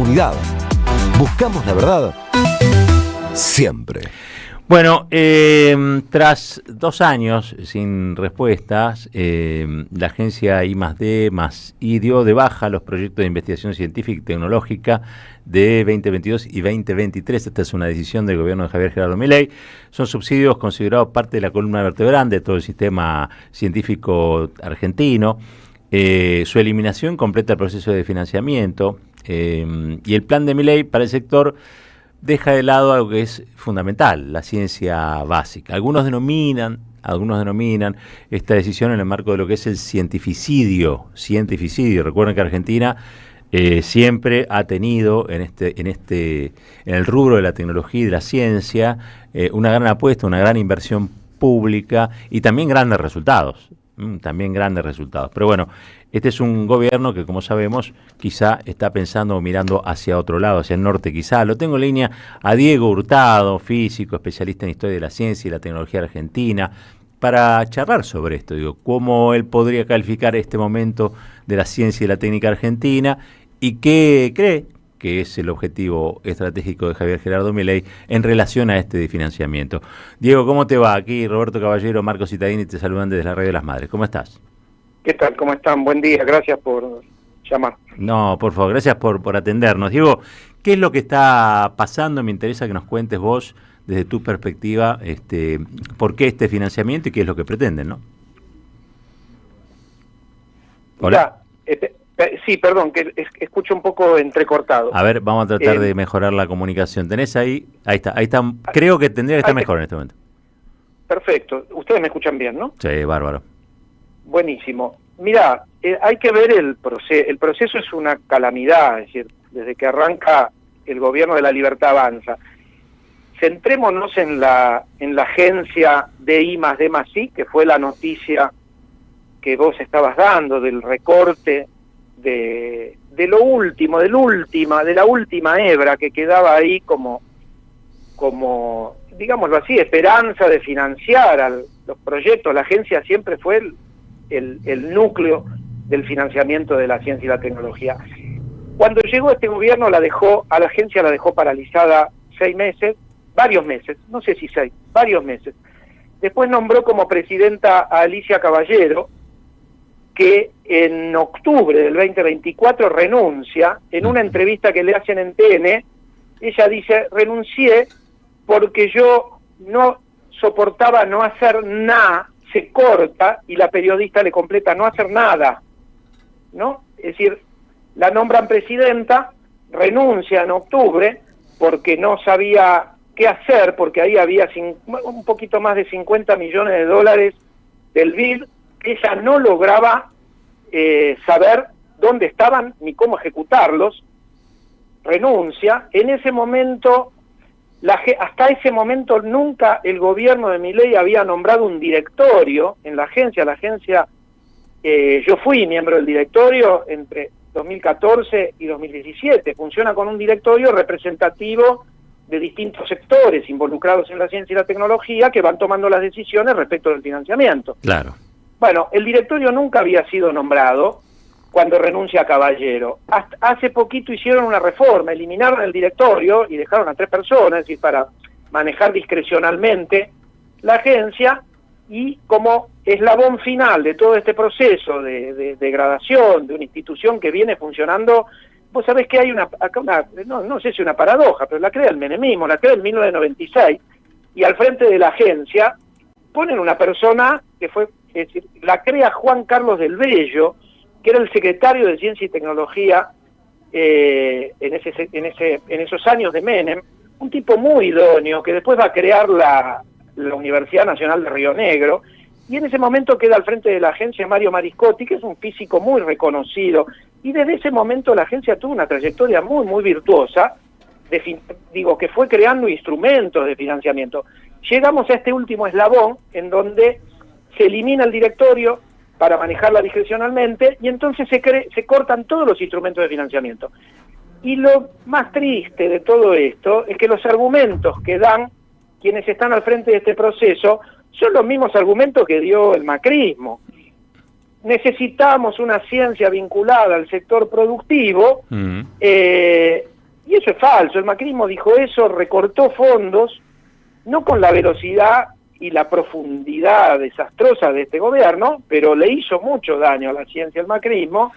oportunidad. Buscamos la verdad siempre. Bueno, tras 2 años sin respuestas, la agencia I+D+I dio de baja los proyectos de investigación científica y tecnológica de 2022 y 2023. Esta es una decisión del gobierno de Javier Gerardo Milei. Son subsidios considerados parte de la columna vertebral de todo el sistema científico argentino. Su eliminación completa el proceso de financiamiento y el plan de Milei para el sector deja de lado algo que es fundamental, la ciencia básica. Algunos denominan esta decisión en el marco de lo que es el cientificidio. Recuerden que Argentina siempre ha tenido en el rubro de la tecnología y de la ciencia una gran apuesta, una gran inversión pública y también grandes resultados. Pero bueno, este es un gobierno que, como sabemos, quizá está pensando o mirando hacia otro lado, hacia el norte quizá. Lo tengo en línea a Diego Hurtado, físico, especialista en historia de la ciencia y la tecnología argentina, para charlar sobre esto. Digo, cómo él podría calificar este momento de la ciencia y la técnica argentina y qué cree que es el objetivo estratégico de Javier Gerardo Milei en relación a este financiamiento. Diego, ¿cómo te va? Aquí Roberto Caballero, Marcos Citadini te saludan desde la Radio de las Madres. ¿Cómo estás? ¿Qué tal? ¿Cómo están? Buen día, gracias por llamar. No, por favor, gracias por atendernos. Diego, ¿qué es lo que está pasando? Me interesa que nos cuentes vos, desde tu perspectiva, por qué este financiamiento y qué es lo que pretenden, ¿no? Hola. Sí, perdón, que escucho un poco entrecortado. A ver, vamos a tratar de mejorar la comunicación. ¿Tenés ahí? Ahí está. Creo que tendría que estar mejor en este momento. Perfecto. Ustedes me escuchan bien, ¿no? Sí, bárbaro. Buenísimo. Mirá, hay que ver el proceso. El proceso es una calamidad, es decir, desde que arranca el gobierno de la Libertad Avanza. Centrémonos en la agencia de I+D+I, que fue la noticia que vos estabas dando del recorte de la última hebra que quedaba ahí como digámoslo así, esperanza de financiar los proyectos. La agencia siempre fue el núcleo del financiamiento de la ciencia y la tecnología. Cuando llegó este gobierno a la agencia la dejó paralizada 6 meses, varios meses, no sé si 6, varios meses. Después nombró como presidenta a Alicia Caballero, que en octubre del 2024 renuncia. En una entrevista que le hacen en TN, ella dice: renuncié porque yo no soportaba no hacer nada, se corta, y la periodista le completa: no hacer nada, ¿no? Es decir, la nombran presidenta, renuncia en octubre porque no sabía qué hacer, porque ahí había un poquito más de 50 millones de dólares del BID, ella no lograba saber dónde estaban ni cómo ejecutarlos, renuncia. En ese momento, hasta ese momento nunca el gobierno de Milei había nombrado un directorio en la agencia. Yo fui miembro del directorio entre 2014 y 2017, funciona con un directorio representativo de distintos sectores involucrados en la ciencia y la tecnología que van tomando las decisiones respecto del financiamiento. Claro. Bueno, el directorio nunca había sido nombrado cuando renuncia Caballero. Hace poquito hicieron una reforma, eliminaron el directorio y dejaron a 3 personas, es decir, para manejar discrecionalmente la agencia, y como eslabón final de todo este proceso de degradación de una institución que viene funcionando. Vos sabés que hay no sé si una paradoja, pero la crea el menemismo, la crea en 1996, y al frente de la agencia ponen una persona que fue, es decir, la crea Juan Carlos del Bello, que era el secretario de Ciencia y Tecnología en esos años de Menem, un tipo muy idóneo, que después va a crear la Universidad Nacional de Río Negro, y en ese momento queda al frente de la agencia Mario Mariscotti, que es un físico muy reconocido, y desde ese momento la agencia tuvo una trayectoria muy, muy virtuosa, que fue creando instrumentos de financiamiento. Llegamos a este último eslabón, en donde se elimina el directorio para manejarla discrecionalmente, y entonces se cortan todos los instrumentos de financiamiento. Y lo más triste de todo esto es que los argumentos que dan quienes están al frente de este proceso son los mismos argumentos que dio el macrismo. Necesitamos una ciencia vinculada al sector productivo, eso es falso. El macrismo dijo eso, recortó fondos, no con la velocidad y la profundidad desastrosa de este gobierno, pero le hizo mucho daño a la ciencia el macrismo,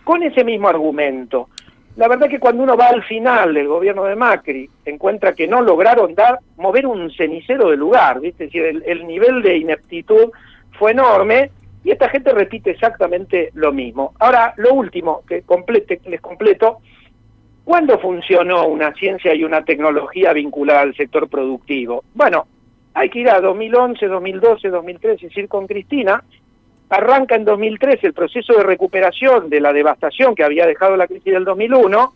con ese mismo argumento. La verdad que cuando uno va al final del gobierno de Macri, encuentra que no lograron mover un cenicero del lugar, ¿viste? Es decir, el nivel de ineptitud fue enorme, y esta gente repite exactamente lo mismo. Ahora, lo último que les completo, ¿cuándo funcionó una ciencia y una tecnología vinculada al sector productivo? Bueno, hay que ir a 2011, 2012, 2013, es decir, con Cristina. Arranca en 2013 el proceso de recuperación de la devastación que había dejado la crisis del 2001,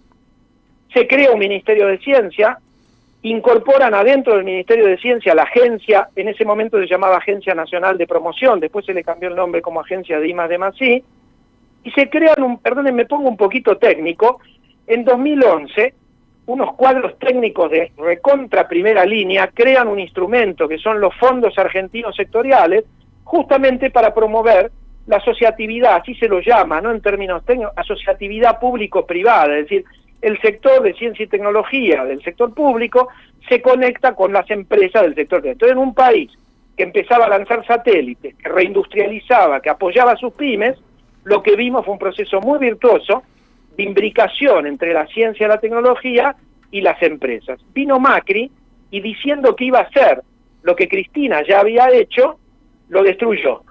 se crea un Ministerio de Ciencia, incorporan adentro del Ministerio de Ciencia la agencia, en ese momento se llamaba Agencia Nacional de Promoción, después se le cambió el nombre como Agencia de I+D+I, y se crean, perdónenme, me pongo un poquito técnico, en 2011, unos cuadros técnicos de recontra primera línea crean un instrumento que son los fondos argentinos sectoriales, justamente para promover la asociatividad, así se lo llama, no en términos técnicos, asociatividad público-privada, es decir, el sector de ciencia y tecnología del sector público se conecta con las empresas del sector privado. Entonces, en un país que empezaba a lanzar satélites, que reindustrializaba, que apoyaba a sus pymes, lo que vimos fue un proceso muy virtuoso de imbricación entre la ciencia y la tecnología y las empresas. Vino Macri y diciendo que iba a hacer lo que Cristina ya había hecho, lo destruyó.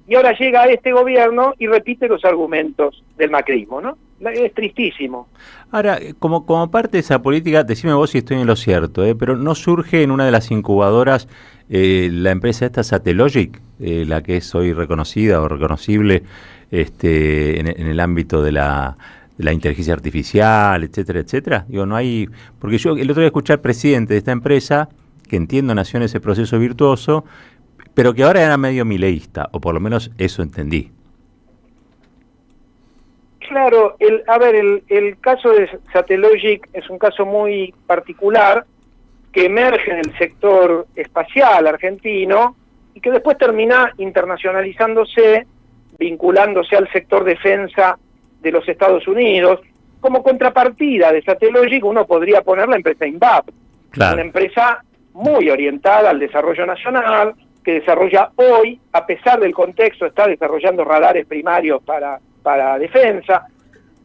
Y ahora llega este gobierno y repite los argumentos del macrismo, ¿no? Es tristísimo. Ahora, como parte de esa política, decime vos si estoy en lo cierto, pero ¿no surge en una de las incubadoras la empresa esta Satellogic, la que es hoy reconocida o reconocible en el ámbito de la inteligencia artificial, etcétera, etcétera? Digo, no hay... Porque yo el otro día escuché al presidente de esta empresa, que entiendo nació en ese proceso virtuoso, pero que ahora era medio mileísta, o por lo menos eso entendí. Claro, el caso de Satellogic es un caso muy particular que emerge en el sector espacial argentino y que después termina internacionalizándose, vinculándose al sector defensa de los Estados Unidos. Como contrapartida de Satellogic uno podría poner la empresa INVAP, claro. Una empresa muy orientada al desarrollo nacional, que desarrolla hoy, a pesar del contexto, está desarrollando radares primarios para defensa,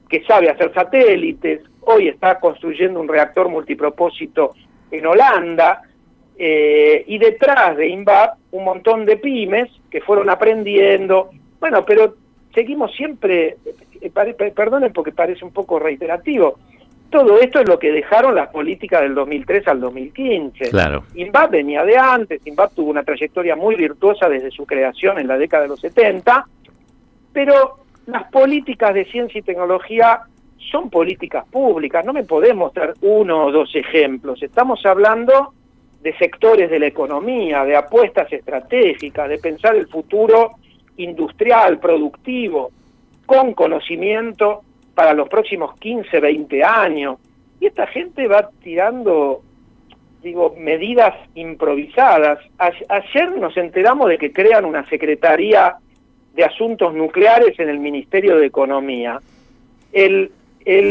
que sabe hacer satélites, hoy está construyendo un reactor multipropósito en Holanda, y detrás de INVAP un montón de pymes que fueron aprendiendo. Bueno, pero seguimos siempre, perdonen porque parece un poco reiterativo, todo esto es lo que dejaron las políticas del 2003 al 2015. Claro. INVAP venía de antes, INVAP tuvo una trayectoria muy virtuosa desde su creación en la década de los 70, pero las políticas de ciencia y tecnología son políticas públicas, no me podés mostrar uno o dos ejemplos, estamos hablando de sectores de la economía, de apuestas estratégicas, de pensar el futuro industrial, productivo, con conocimiento para los próximos 15, 20 años. Y esta gente va tirando, medidas improvisadas. Ayer nos enteramos de que crean una Secretaría de Asuntos Nucleares en el Ministerio de Economía. El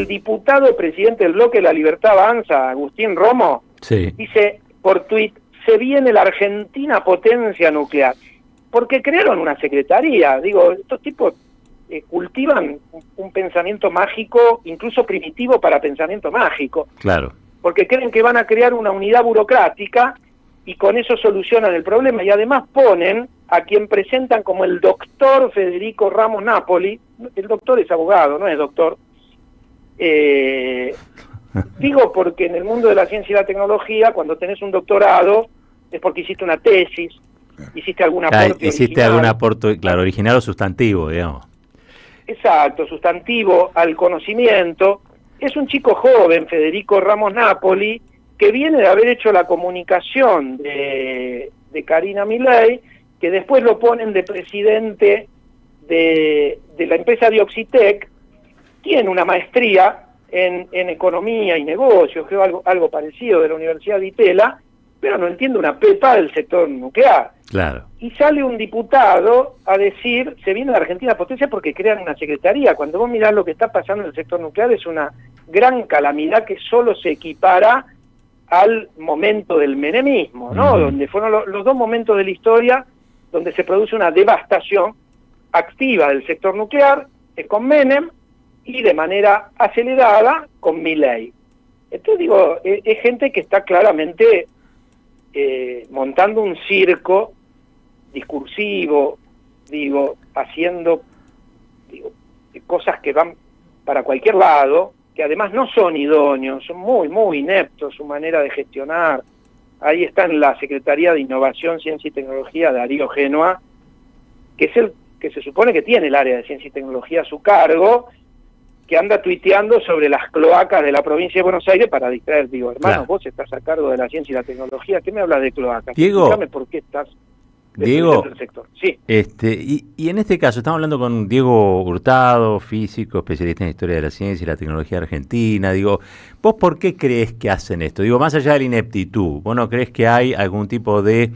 diputado presidente del Bloque de la Libertad Avanza, Agustín Romo, sí, dice por tuit, se viene la Argentina potencia nuclear. Porque crearon una secretaría. Estos tipos cultivan un pensamiento mágico, incluso primitivo para pensamiento mágico. Claro. Porque creen que van a crear una unidad burocrática y con eso solucionan el problema. Y además ponen a quien presentan como el doctor Federico Ramos Napoli. El doctor es abogado, no es doctor. Porque en el mundo de la ciencia y la tecnología, cuando tenés un doctorado, es porque hiciste una tesis, hiciste algún aporte hiciste original. Algún aporte, claro, original o sustantivo, digamos. Exacto, sustantivo al conocimiento. Es un chico joven, Federico Ramos Napoli, que viene de haber hecho la comunicación de Karina Milei, que después lo ponen de presidente de la empresa Dioxitec. Tiene una maestría en economía y negocios, creo algo parecido, de la Universidad de Itela, pero no entiende una pepa del sector nuclear. Claro. Y sale un diputado a decir, se viene la Argentina potencia porque crean una secretaría. Cuando vos mirás lo que está pasando en el sector nuclear, es una gran calamidad que solo se equipara al momento del menemismo, ¿no? Donde fueron los dos momentos de la historia donde se produce una devastación activa del sector nuclear, es con Menem, y de manera acelerada con Milei. Entonces digo, es gente que está claramente montando un circo discursivo, digo, haciendo cosas que van para cualquier lado, que además no son idóneos, son muy, muy ineptos su manera de gestionar. Ahí está en la Secretaría de Innovación, Ciencia y Tecnología Darío Génoa, que es el que se supone que tiene el área de Ciencia y Tecnología a su cargo, que anda tuiteando sobre las cloacas de la provincia de Buenos Aires para distraer. Digo, hermano, Claro. vos estás a cargo de la ciencia y la tecnología, ¿qué me hablas de cloacas? Diego, Explícame por qué estás Diego, el sector. Sí. Y en este caso, estamos hablando con Diego Hurtado, físico, especialista en historia de la ciencia y la tecnología argentina. Digo, ¿vos por qué crees que hacen esto? Digo, más allá de la ineptitud, ¿vos no crees que hay algún tipo de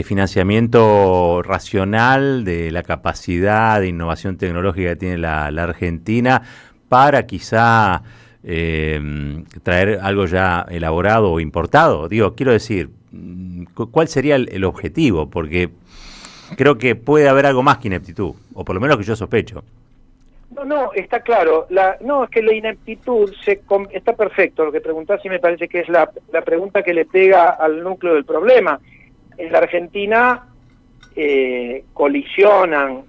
financiamiento racional de la capacidad de innovación tecnológica que tiene la Argentina para quizá traer algo ya elaborado o importado? Digo, quiero decir, ¿cuál sería el objetivo? Porque creo que puede haber algo más que ineptitud, o por lo menos que yo sospecho. No, está claro. Es que la ineptitud está perfecto. Lo que preguntás y me parece que es la pregunta que le pega al núcleo del problema. En la Argentina colisionan,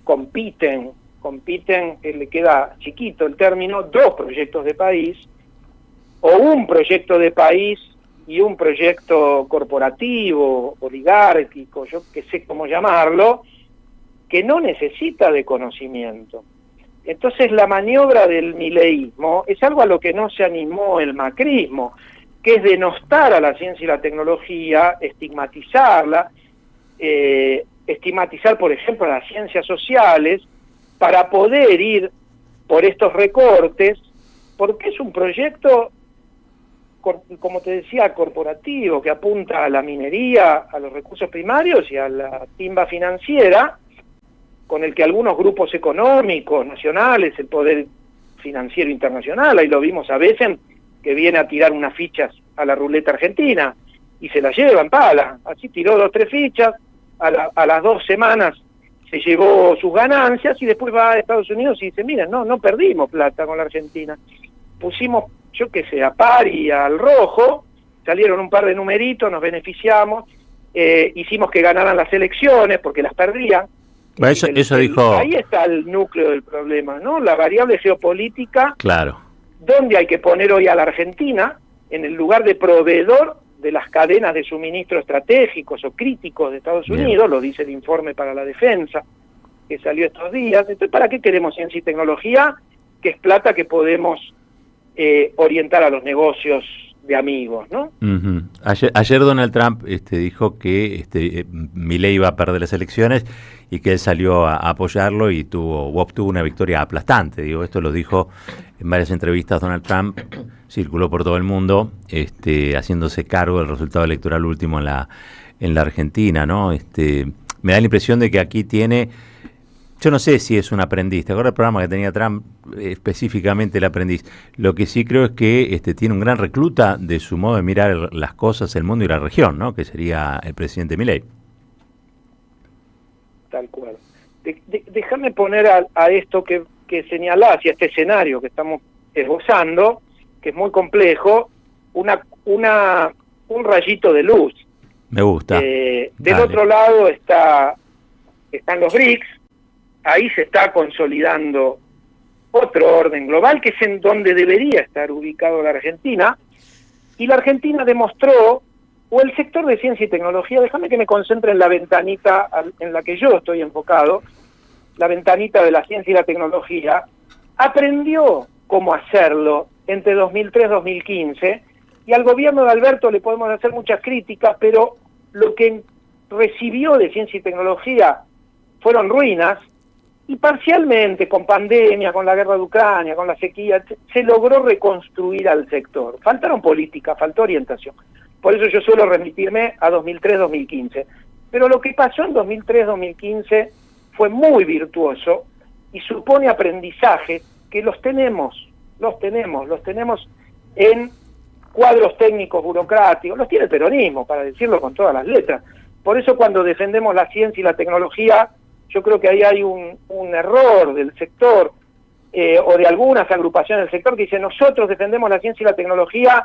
compiten, le queda chiquito el término, dos proyectos de país, o un proyecto de país y un proyecto corporativo, oligárquico, yo que sé cómo llamarlo, que no necesita de conocimiento. Entonces la maniobra del mileísmo es algo a lo que no se animó el macrismo, que es denostar a la ciencia y la tecnología, estigmatizarla, estigmatizar, por ejemplo, a las ciencias sociales, para poder ir por estos recortes, porque es un proyecto, como te decía, corporativo, que apunta a la minería, a los recursos primarios y a la timba financiera, con el que algunos grupos económicos nacionales, el poder financiero internacional, ahí lo vimos a veces, que viene a tirar unas fichas a la ruleta argentina, y se la lleva en pala. Así tiró 2 o 3 fichas, a las 2 semanas se llevó sus ganancias, y después va a Estados Unidos y dice, mira, no perdimos plata con la Argentina. Pusimos, yo qué sé, a par y al rojo, salieron un par de numeritos, nos beneficiamos, hicimos que ganaran las elecciones porque las perdían. Bueno, eso dijo... Ahí está el núcleo del problema, ¿no? La variable geopolítica, Claro. donde hay que poner hoy a la Argentina en el lugar de proveedor de las cadenas de suministro estratégicos o críticos de Estados Unidos, lo dice el informe para la defensa que salió estos días. Entonces, ¿para qué queremos ciencia y tecnología? Que es plata que podemos orientar a los negocios de amigos, ¿no? Uh-huh. Ayer Donald Trump dijo que Milei iba a perder las elecciones y que él salió a apoyarlo y obtuvo una victoria aplastante. Digo, esto lo dijo en varias entrevistas Donald Trump, circuló por todo el mundo, haciéndose cargo del resultado electoral último en la Argentina, ¿no? Me da la impresión de que aquí tiene... Yo no sé si es un aprendiz. ¿Te acuerdas del programa que tenía Trump, específicamente el aprendiz? Lo que sí creo es que tiene un gran recluta de su modo de mirar las cosas, el mundo y la región, ¿no? Que sería el presidente Milei. Tal cual. Déjame poner a esto que señalás y a este escenario que estamos esbozando, que es muy complejo, un rayito de luz. Me gusta. Del otro lado están los BRICS. Ahí se está consolidando otro orden global, que es en donde debería estar ubicado la Argentina, y la Argentina demostró, o el sector de ciencia y tecnología, déjame que me concentre en la ventanita en la que yo estoy enfocado, la ventanita de la ciencia y la tecnología, aprendió cómo hacerlo entre 2003 y 2015, y al gobierno de Alberto le podemos hacer muchas críticas, pero lo que recibió de ciencia y tecnología fueron ruinas, Y parcialmente, con pandemia, con la guerra de Ucrania, con la sequía, se logró reconstruir al sector. Faltaron políticas, faltó orientación. Por eso yo suelo remitirme a 2003-2015. Pero lo que pasó en 2003-2015 fue muy virtuoso y supone aprendizaje que los tenemos en cuadros técnicos burocráticos, los tiene el peronismo, para decirlo con todas las letras. Por eso cuando defendemos la ciencia y la tecnología, yo creo que ahí hay un error del sector o de algunas agrupaciones del sector que dicen nosotros defendemos la ciencia y la tecnología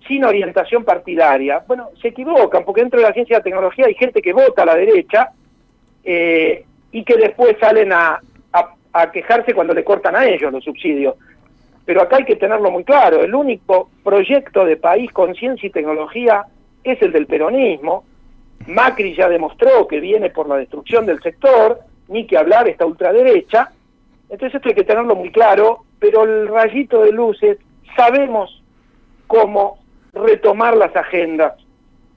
sin orientación partidaria. Bueno, se equivocan, porque dentro de la ciencia y la tecnología hay gente que vota a la derecha y que después salen a quejarse cuando le cortan a ellos los subsidios. Pero acá hay que tenerlo muy claro, el único proyecto de país con ciencia y tecnología es el del peronismo. Macri ya demostró que viene por la destrucción del sector, ni que hablar esta ultraderecha. Entonces esto hay que tenerlo muy claro, pero el rayito de luz es, sabemos cómo retomar las agendas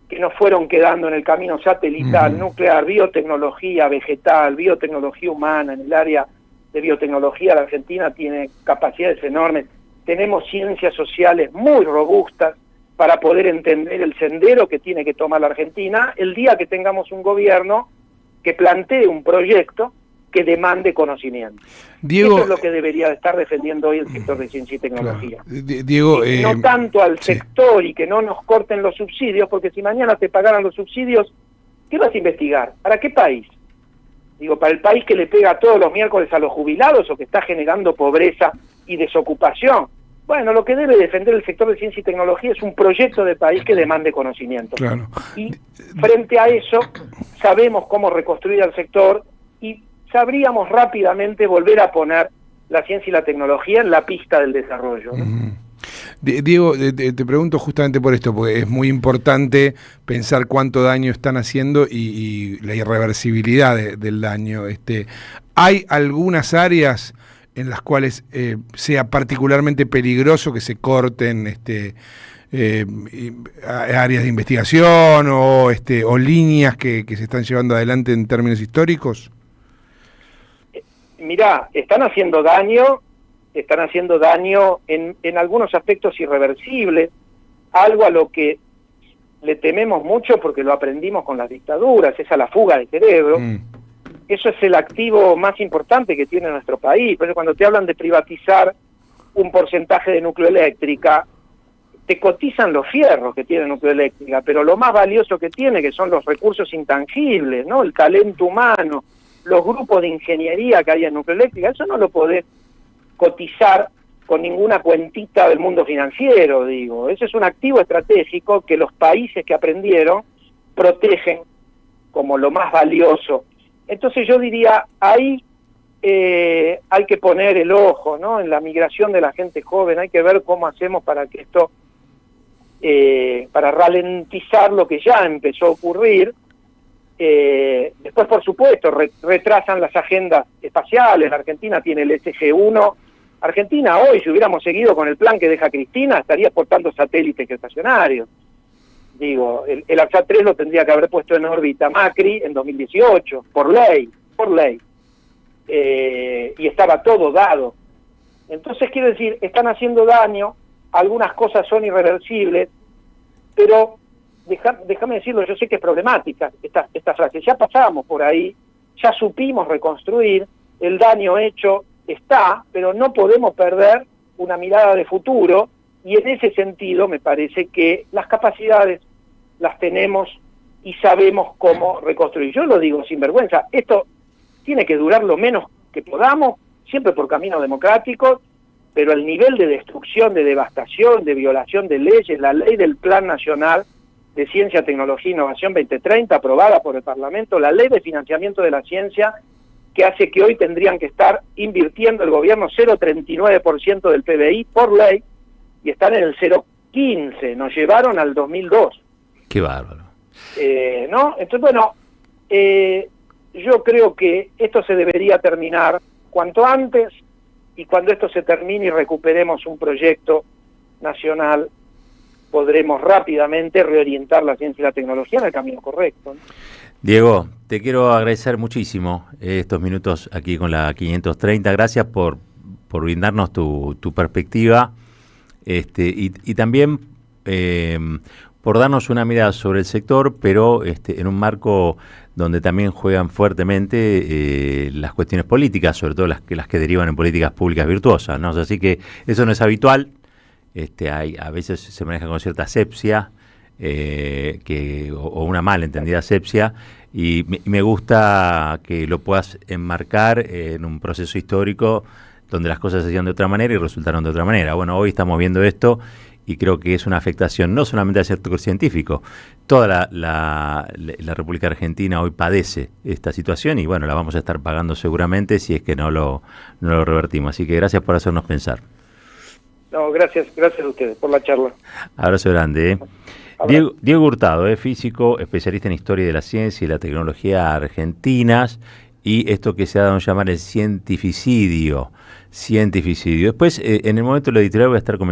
que nos fueron quedando en el camino satelital, nuclear, biotecnología vegetal, biotecnología humana. En el área de biotecnología la Argentina tiene capacidades enormes, tenemos ciencias sociales muy robustas para poder entender el sendero que tiene que tomar la Argentina el día que tengamos un gobierno que plantee un proyecto que demande conocimiento. Diego, eso es lo que debería estar defendiendo hoy el sector de ciencia y tecnología. Claro. Diego, no tanto al sector y que no nos corten los subsidios, porque si mañana te pagaran los subsidios, ¿qué vas a investigar? ¿Para qué país? Digo, ¿para el país que le pega todos los miércoles a los jubilados o que está generando pobreza y desocupación? Bueno, lo que debe defender el sector de ciencia y tecnología es un proyecto de país que demande conocimiento. Claro. Y frente a eso, sabemos cómo reconstruir al sector y sabríamos rápidamente volver a poner la ciencia y la tecnología en la pista del desarrollo, ¿no? Diego, te pregunto justamente por esto, porque es muy importante pensar cuánto daño están haciendo y la irreversibilidad del daño. ¿Hay algunas áreas en las cuales sea particularmente peligroso que se corten áreas de investigación o líneas que se están llevando adelante en términos históricos? Mirá, están haciendo daño en algunos aspectos irreversibles, algo a lo que le tememos mucho porque lo aprendimos con las dictaduras, es a la fuga de cerebro. Eso es el activo más importante que tiene nuestro país. Pero cuando te hablan de privatizar un porcentaje de nucleoeléctrica, te cotizan los fierros que tiene nucleoeléctrica, pero lo más valioso que tiene, que son los recursos intangibles, ¿no? El talento humano, los grupos de ingeniería que hay en nucleoeléctrica, eso no lo podés cotizar con ninguna cuentita del mundo financiero, digo. Ese es un activo estratégico que los países que aprendieron protegen como lo más valioso. Entonces yo diría, ahí hay que poner el ojo, ¿no? En la migración de la gente joven, hay que ver cómo hacemos para que esto, para ralentizar lo que ya empezó a ocurrir. Después, por supuesto, retrasan las agendas espaciales. La Argentina tiene el SG-1. Argentina hoy, si hubiéramos seguido con el plan que deja Cristina, estaría exportando satélites geoestacionarios. Digo, el ARSAT-3 lo tendría que haber puesto en órbita Macri en 2018, por ley. Y estaba todo dado. Entonces, quiero decir, están haciendo daño, algunas cosas son irreversibles, pero déjame decirlo, yo sé que es problemática esta frase, ya pasamos por ahí, ya supimos reconstruir, el daño hecho está, pero no podemos perder una mirada de futuro, y en ese sentido me parece que las capacidades las tenemos y sabemos cómo reconstruir. Yo lo digo sin vergüenza, esto tiene que durar lo menos que podamos, siempre por caminos democráticos, pero el nivel de destrucción, de devastación, de violación de leyes, la ley del Plan Nacional de Ciencia, Tecnología e Innovación 2030, aprobada por el Parlamento, la ley de financiamiento de la ciencia, que hace que hoy tendrían que estar invirtiendo el gobierno 0,39% del PBI por ley, y están en el 0,15%, nos llevaron al 2002. Qué bárbaro. ¿No? Entonces, bueno, yo creo que esto se debería terminar cuanto antes, y cuando esto se termine y recuperemos un proyecto nacional, podremos rápidamente reorientar la ciencia y la tecnología en el camino correcto, ¿no? Diego, te quiero agradecer muchísimo estos minutos aquí con la 530. Gracias por brindarnos tu perspectiva y también por darnos una mirada sobre el sector, pero en un marco donde también juegan fuertemente las cuestiones políticas, sobre todo las que derivan en políticas públicas virtuosas, ¿no? Así que eso no es habitual, a veces se maneja con cierta asepsia, o una mal entendida asepsia, y me gusta que lo puedas enmarcar en un proceso histórico donde las cosas se hacían de otra manera y resultaron de otra manera. Bueno, hoy estamos viendo esto y creo que es una afectación no solamente al sector científico, toda la República Argentina hoy padece esta situación y bueno, la vamos a estar pagando seguramente si es que no lo revertimos. Así que gracias por hacernos pensar. No, gracias a ustedes por la charla. Abrazo grande. Diego Hurtado, físico, especialista en historia de la ciencia y la tecnología argentinas, y esto que se ha dado a llamar el cientificidio. Después, en el momento de lo editorial voy a estar comentando